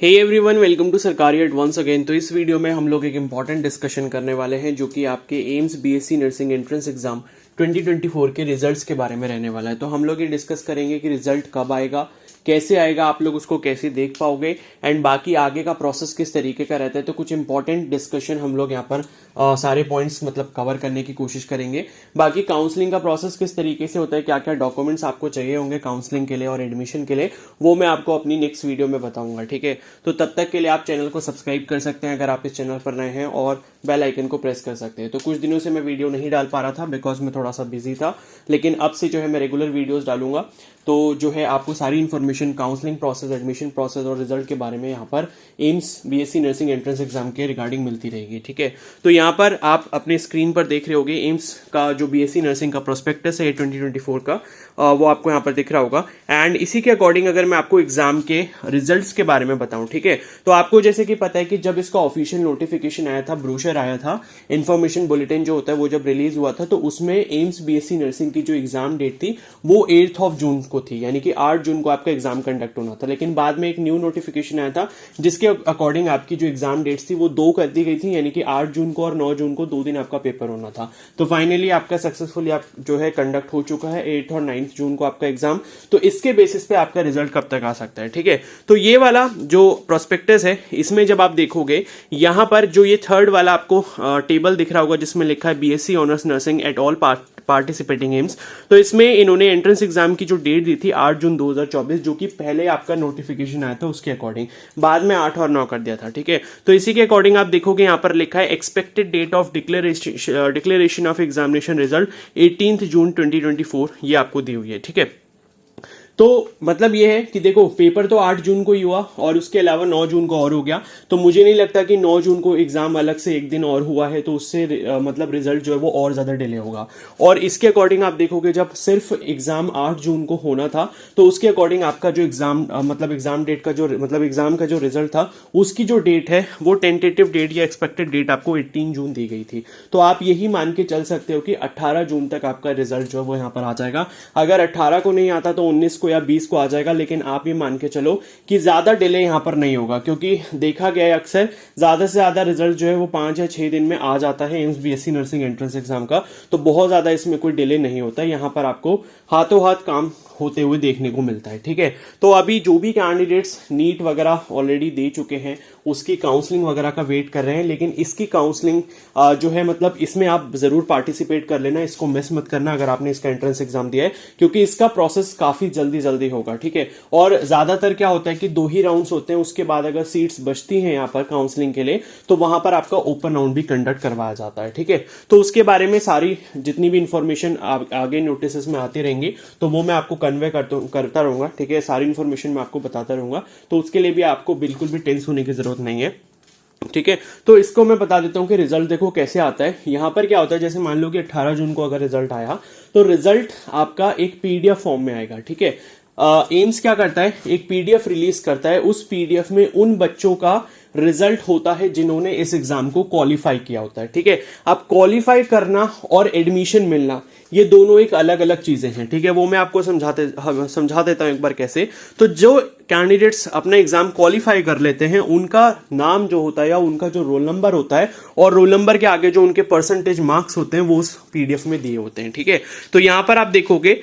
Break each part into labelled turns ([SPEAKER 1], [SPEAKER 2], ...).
[SPEAKER 1] Hey everyone, welcome to सरकारी advance again. तो इस वीडियो में हम लोग एक इंपॉर्टेंट डिस्कशन करने वाले हैं जो कि आपके AIIMS BSc nursing entrance exam 2024 के रिजल्ट्स के बारे में रहने वाला है। तो हम लोग ये डिस्कस करेंगे कि रिजल्ट कब आएगा, कैसे आएगा, आप लोग उसको कैसे देख पाओगे एंड बाकी आगे का प्रोसेस किस तरीके का रहता है। तो कुछ इंपॉर्टेंट डिस्कशन हम लोग यहाँ पर सारे पॉइंट्स मतलब कवर करने की कोशिश करेंगे। बाकी काउंसलिंग का प्रोसेस किस तरीके से होता है, क्या क्या डॉक्यूमेंट्स आपको चाहिए होंगे काउंसलिंग के लिए और एडमिशन के लिए, वो मैं आपको अपनी नेक्स्ट वीडियो में बताऊंगा। ठीक है, तो तब तक के लिए आप चैनल को सब्सक्राइब कर सकते हैं अगर आप इस चैनल पर नए हैं, और बेल आइकन को प्रेस कर सकते हैं। तो कुछ दिनों से मैं वीडियो नहीं डाल पा रहा था बिकॉज मैं थोड़ा सा बिजी था, लेकिन अब से जो है मैं रेगुलर वीडियोस डालूंगा। तो जो है आपको सारी information counselling process, admission process और रिजल्ट के बारे में यहाँ पर AIIMS BSc nursing entrance exam के रिगार्डिंग मिलती रहेगी। ठीक है, तो यहाँ पर आप अपने स्क्रीन पर देख रहे होगे एम्स का जो बीएससी नर्सिंग का प्रोस्पेक्टस है 2024 का, वो आपको यहाँ पर दिख रहा होगा। एंड इसी के अकॉर्डिंग अगर मैं आपको एग्जाम के रिजल्ट्स के बारे में बताऊं, ठीक है, तो आपको जैसे कि पता है कि जब इसका ऑफिशियल नोटिफिकेशन आया था, ब्रोशर आया था, इन्फॉर्मेशन बुलेटिन जो होता है वो जब रिलीज हुआ था, तो उसमें एम्स बीएससी नर्सिंग की जो एग्जाम डेट थी वो 8 जून को थी, यानी कि 8 जून को आपका एग्जाम कंडक्ट होना था। लेकिन बाद में एक न्यू नोटिफिकेशन आया था जिसके अकॉर्डिंग आपकी जो एग्जाम डेट्स थी वो 2 कर दी गई थी, यानी कि 8 जून को और 9 जून को 2 दिन आपका पेपर होना था। तो फाइनली आपका सक्सेसफुली आप जो है कंडक्ट हो चुका है 8 और 9 जून को आपका एग्जाम। तो इसके बेसिस पे आपका रिजल्ट कब तक आ सकता है। ठीक है, तो ये वाला जो प्रोस्पेक्टस है इसमें जब आप देखोगे यहां पर जो ये थर्ड वाला आपको टेबल दिख रहा होगा जिसमें लिखा है BSc honours nursing at all participating AIIMS, तो इसमें इन्होंने एंट्रेंस एग्जाम की जो डेट दी थी 8 जून 2024, जो कि पहले आपका नोटिफिकेशन आया था उसके अकॉर्डिंग, बाद में 8 और 9 कर दिया था। ठीक है, तो इसी के अकॉर्डिंग आप देखोगे यहाँ पर लिखा है expected date of declaration of examination result 18 June 2024, ये आपको दी हुई है। ठीक है, तो मतलब ये है कि देखो पेपर तो 8 जून को ही हुआ और उसके अलावा 9 जून को और हो गया, तो मुझे नहीं लगता कि 9 जून को एग्जाम अलग से एक दिन और हुआ है तो उससे मतलब रिजल्ट जो है वो और ज्यादा डिले होगा। और इसके अकॉर्डिंग आप देखोगे जब सिर्फ एग्जाम 8 जून को होना था तो उसके अकॉर्डिंग आपका जो एग्जाम मतलब एग्जाम डेट का जो मतलब एग्जाम का जो रिजल्ट था उसकी जो डेट है वो टेंटेटिव डेट या एक्सपेक्टेड डेट आपको 18 जून दी गई थी। तो आप यही मान के चल सकते हो कि 18 जून तक आपका रिजल्ट जो है वो यहाँ पर आ जाएगा। अगर 18 को नहीं आता तो 19 को या 20 को आ जाएगा, लेकिन आप ये मान के चलो कि ज्यादा डिले यहां पर नहीं होगा, क्योंकि देखा गया है अक्सर ज्यादा से ज्यादा रिजल्ट जो है वो 5 या 6 दिन में आ जाता है AIIMS BSc nursing entrance exam का। तो बहुत ज्यादा इसमें कोई डिले नहीं होता, यहां पर आपको हाथों हाथ काम होते हुए देखने को मिलता है। ठीक है, तो अभी जो भी कैंडिडेट्स नीट वगैरह ऑलरेडी दे चुके हैं उसकी काउंसलिंग वगैरह का वेट कर रहे हैं, लेकिन इसकी काउंसलिंग जो है मतलब इसमें आप जरूर पार्टिसिपेट कर लेना, इसको मिस मत करना अगर आपने इसका एंट्रेंस एग्जाम दिया है, क्योंकि इसका प्रोसेस काफी जल्दी होगा। ठीक है, और ज्यादातर क्या होता है कि 2 ही राउंड्स होते हैं, उसके बाद अगर सीट्स बचती हैं यहाँ पर काउंसलिंग के लिए तो वहां पर आपका ओपन राउंड भी कंडक्ट करवाया जाता है। ठीक है, तो उसके बारे में सारी जितनी भी इंफॉर्मेशन आगे नोटिस में आती रहेंगी तो वो मैं आपको कन्वे करता रहूंगा। ठीक है, सारी इंफॉर्मेशन मैं आपको बताता रहूंगा, तो उसके लिए भी आपको बिल्कुल भी टेंस होने की जरूरत नहीं है। ठीक है, तो इसको मैं बता देता हूं कि रिजल्ट देखो कैसे आता है। यहां पर क्या होता है, जैसे मान लो कि 18 जून को अगर रिजल्ट आया तो रिजल्ट आपका एक पीडीएफ फॉर्म में आएगा। ठीक है, एम्स क्या करता है, एक पीडीएफ रिलीज करता है, उस पीडीएफ में उन बच्चों का रिजल्ट होता है जिन्होंने इस एग्जाम को क्वालिफाई किया होता है। ठीक है, अब क्वालिफाई करना और एडमिशन मिलना ये दोनों एक अलग अलग चीजें हैं। ठीक है, वो मैं आपको समझा देता हूं एक बार कैसे। तो जो कैंडिडेट्स अपना एग्जाम क्वालिफाई कर लेते हैं उनका नाम जो होता है या उनका जो रोल नंबर होता है और रोल नंबर के आगे जो उनके परसेंटेज मार्क्स होते हैं वो उस पीडीएफ में दिए होते हैं। ठीक है, तो यहां पर आप देखोगे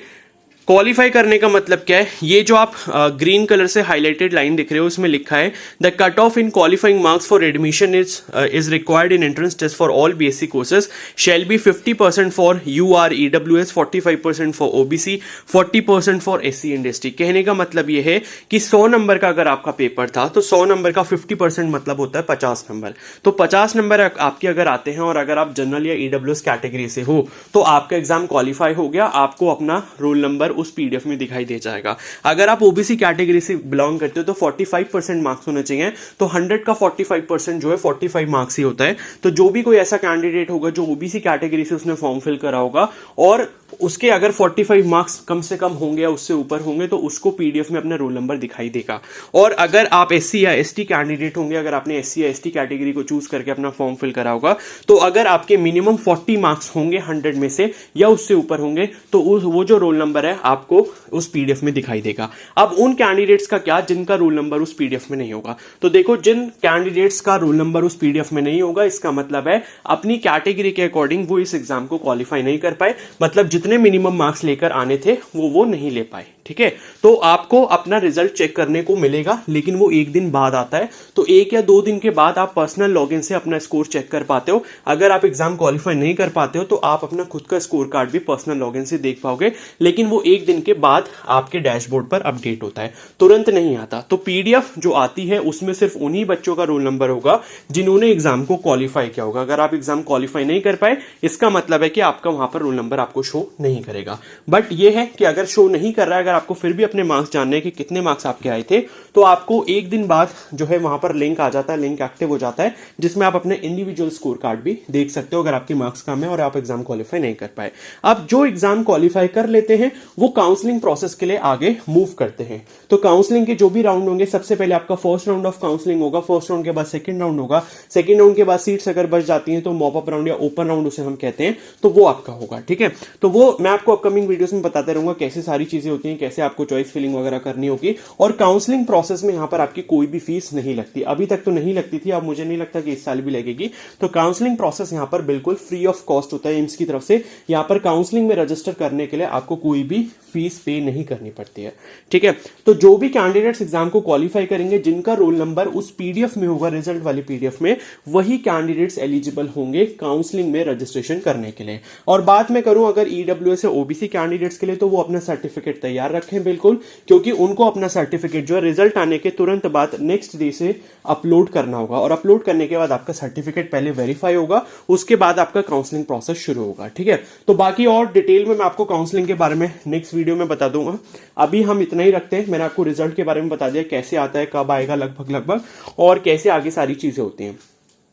[SPEAKER 1] क्वालिफाई करने का मतलब क्या है, ये जो आप ग्रीन कलर से हाईलाइटेड लाइन दिख रहे हो उसमें लिखा है the cut off in qualifying marks for admission is required in entrance test for all BSc courses shall be 50% for UR EWS, 45% for OBC, 40% for SC and ST. कहने का मतलब ये है कि 100 नंबर का अगर आपका पेपर था तो 100 नंबर का 50% मतलब होता है 50 नंबर। तो 50 नंबर आपके अगर आते हैं और अगर आप जनरल या ईडब्ल्यूएस कैटेगरी से हो तो आपका एग्जाम क्वालिफाई हो गया, आपको अपना रोल नंबर उस पीडीएफ में दिखाई दे जाएगा। अगर आप ओबीसी कैटेगरी से बिलोंग करते हो तो 45% मार्क्स होने चाहिए, तो 100 का 45% जो है 45 मार्क्स ही होता है। तो जो भी कोई ऐसा कैंडिडेट होगा जो ओबीसी कैटेगरी से उसने फॉर्म फिल करा होगा और उसके अगर 45 मार्क्स कम से कम होंगे या उससे ऊपर होंगे तो उसको पीडीएफ में अपना रोल नंबर दिखाई देगा। और अगर आप एससी या एसटी कैंडिडेट होंगे, अगर आपने एससी या एसटी कैटेगरी को चूज करके अपना फॉर्म फिल करा होगा, तो अगर आपके मिनिमम 40 मार्क्स होंगे 100 में से या उससे ऊपर होंगे तो वो जो रोल नंबर है आपको उस पीडीएफ में दिखाई देगा। अब उन कैंडिडेट्स का क्या जिनका रोल नंबर उस पीडीएफ में नहीं होगा? तो देखो, जिन कैंडिडेट्स का रोल नंबर उस पीडीएफ में नहीं होगा, इसका मतलब है अपनी कैटेगरी के अकॉर्डिंग वो इस एग्जाम को क्वालिफाई नहीं कर पाए, मतलब जितने मिनिमम मार्क्स लेकर आने थे वो नहीं ले पाए। ठीक है, तो आपको अपना रिजल्ट चेक करने को मिलेगा, लेकिन वो एक दिन बाद आता है। तो 1 या 2 दिन के बाद आप पर्सनल लॉगिन से अपना स्कोर चेक कर पाते हो। अगर आप एग्जाम क्वालिफाई नहीं कर पाते हो तो आप अपना खुद का स्कोर कार्ड भी पर्सनल लॉगिन से देख पाओगे, लेकिन वो 1 दिन के बाद आपके डैशबोर्ड पर अपडेट होता है, तुरंत नहीं आता। तो पीडीएफ जो आती है उसमें सिर्फ उन्हीं बच्चों का रोल नंबर होगा जिन्होंने एग्जाम को क्वालिफाई किया होगा। अगर आप एग्जाम क्वालिफाई नहीं कर पाए, इसका मतलब है कि आपका वहां पर रोल नंबर आपको शो नहीं करेगा। बट ये है कि अगर शो नहीं कर रहा है, अगर आपको फिर भी अपने मार्क्स जानने हैं कि कितने मार्क्स आपके आए थे, तो आपको 1 दिन बाद जो है वहां पर लिंक आ जाता है, लिंक एक्टिव हो जाता है, जिसमें आप अपने इंडिविजुअल स्कोर कार्ड भी देख सकते हो अगर आपके मार्क्स कम है और आप एग्जाम क्वालिफाई नहीं कर पाए। अब जो एग्जाम क्वालिफाई कर लेते हैं वो काउंसलिंग प्रोसेस के लिए आगे मूव करते हैं। तो काउंसलिंग के जो भी राउंड होंगे, सबसे पहले आपका फर्स्ट राउंड ऑफ काउंसलिंग होगा, फर्स्ट राउंड के बाद सेकंड राउंड होगा, सेकंड राउंड के बाद सीट्स अगर बच जाती हैं तो मॉप अप राउंड या ओपन राउंड उसे हम कहते हैं, तो वो आपका होगा। ठीक है, तो वो मैं आपको अपकमिंग वीडियोस में बताते रहूंगा कैसे सारी चीजें होती हैं, कैसे आपको चॉइस फिलिंग वगैरह करनी होगी। और काउंसलिंग प्रोसेस में यहां पर आपकी कोई भी फीस नहीं लगती, अभी तक तो नहीं लगती थी, अब मुझे नहीं लगता कि इस साल भी लगेगी। तो काउंसलिंग प्रोसेस यहां पर बिल्कुल फ्री ऑफ कॉस्ट होता है एम्स की तरफ से। यहां पर काउंसलिंग में रजिस्टर करने के लिए आपको कोई भी फीस पे नहीं करनी पड़ती है। ठीक है, तो जो भी कैंडिडेट्स एग्जाम को क्वालिफाई करेंगे, जिनका रोल नंबर उस पीडीएफ में होगा, रिजल्ट वाली पीडीएफ में, वही कैंडिडेट्स एलिजिबल होंगे काउंसलिंग में रजिस्ट्रेशन करने के लिए। और बात मैं करूं अगर ईडब्ल्यूएस या ओबीसी कैंडिडेट्स के लिए, तो वो अपना सर्टिफिकेट तैयार रखें बिल्कुल, क्योंकि उनको अपना सर्टिफिकेट जो है रिजल्ट आने के तुरंत बाद नेक्स्ट डे से अपलोड करना होगा। और अपलोड करने के बाद आपका सर्टिफिकेट पहले वेरीफाई होगा, उसके बाद आपका काउंसलिंग प्रोसेस शुरू होगा। ठीक है, तो बाकी और डिटेल में मैं आपको काउंसलिंग के बारे में नेक्स्ट वीडियो में बता दूंगा। अभी हम इतना ही रखते हैं। मैंने आपको रिजल्ट के बारे में बता दिया, कैसे आता है, कब आएगा लगभग और कैसे आगे सारी चीजें होती हैं।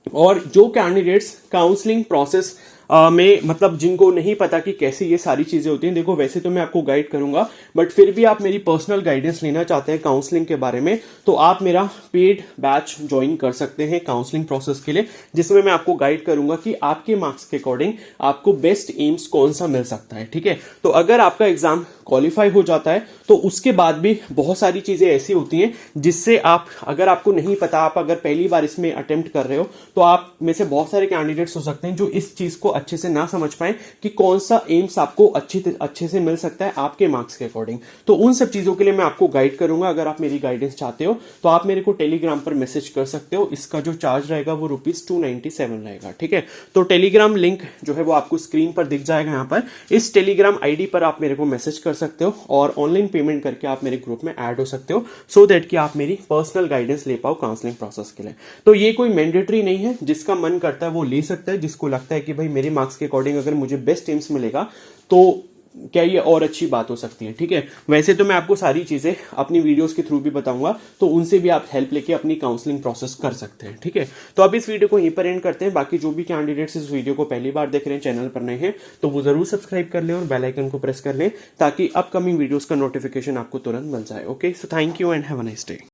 [SPEAKER 1] और जो कैंडिडेट्स काउंसलिंग प्रोसेस में मतलब जिनको नहीं पता कि कैसे ये सारी चीजें होती हैं, देखो वैसे तो मैं आपको गाइड करूंगा, बट फिर भी आप मेरी पर्सनल गाइडेंस लेना चाहते हैं काउंसलिंग के बारे में, तो आप मेरा पेड बैच ज्वाइन कर सकते हैं काउंसलिंग प्रोसेस के लिए, जिसमें मैं आपको गाइड करूंगा कि आपके मार्क्स के अकॉर्डिंग आपको बेस्ट एम्स कौन सा मिल सकता है। ठीक है, तो अगर आपका एग्जाम क्वालिफाई हो जाता है तो उसके बाद भी बहुत सारी चीजें ऐसी होती हैं जिससे आप, अगर आपको नहीं पता, आप अगर पहली बार इसमें अटेम्प्ट कर रहे हो, तो आप में से बहुत सारे कैंडिडेट्स हो सकते हैं जो इस चीज को अच्छे से ना समझ पाए कि कौन सा एम्स आपको अच्छे से मिल सकता है आपके मार्क्स के अकॉर्डिंग। तो उन सब चीजों के लिए मैं आपको गाइड करूंगा। अगर आप मेरी गाइडेंस चाहते हो तो आप मेरे को टेलीग्राम पर मैसेज कर सकते हो। इसका जो चार्ज रहेगा वो ₹297 रहेगा। ठीक है, तो टेलीग्राम लिंक जो है वो आपको स्क्रीन पर दिख जाएगा यहाँ पर। इस टेलीग्राम आईडी पर आप मेरे को मैसेज कर सकते हो और ऑनलाइन पेमेंट करके आप मेरे ग्रुप में ऐड हो सकते हो, सो दैट कि आप मेरी पर्सनल गाइडेंस ले पाओ काउंसलिंग प्रोसेस के लिए। तो ये कोई मैंडेटरी नहीं है, जिसका मन करता है वो ले सकता है, जिसको लगता है कि भाई मेरे मार्क्स के अकॉर्डिंग अगर मुझे बेस्ट एम्स मिलेगा तो क्या ये और अच्छी बात हो सकती है। ठीक है, वैसे तो मैं आपको सारी चीजें अपनी वीडियोस के थ्रू भी बताऊंगा, तो उनसे भी आप हेल्प लेके अपनी काउंसलिंग प्रोसेस कर सकते हैं। ठीक है, तो अब इस वीडियो को यहीं पर एंड करते हैं। बाकी जो भी कैंडिडेट्स इस वीडियो को पहली बार देख रहे हैं, चैनल पर नए हैं, तो वो जरूर सब्सक्राइब कर लें और बेल आइकन को प्रेस कर लें ताकि अपकमिंग वीडियोस का नोटिफिकेशन आपको तुरंत मिल जाए। Okay, so thank you and have a nice day.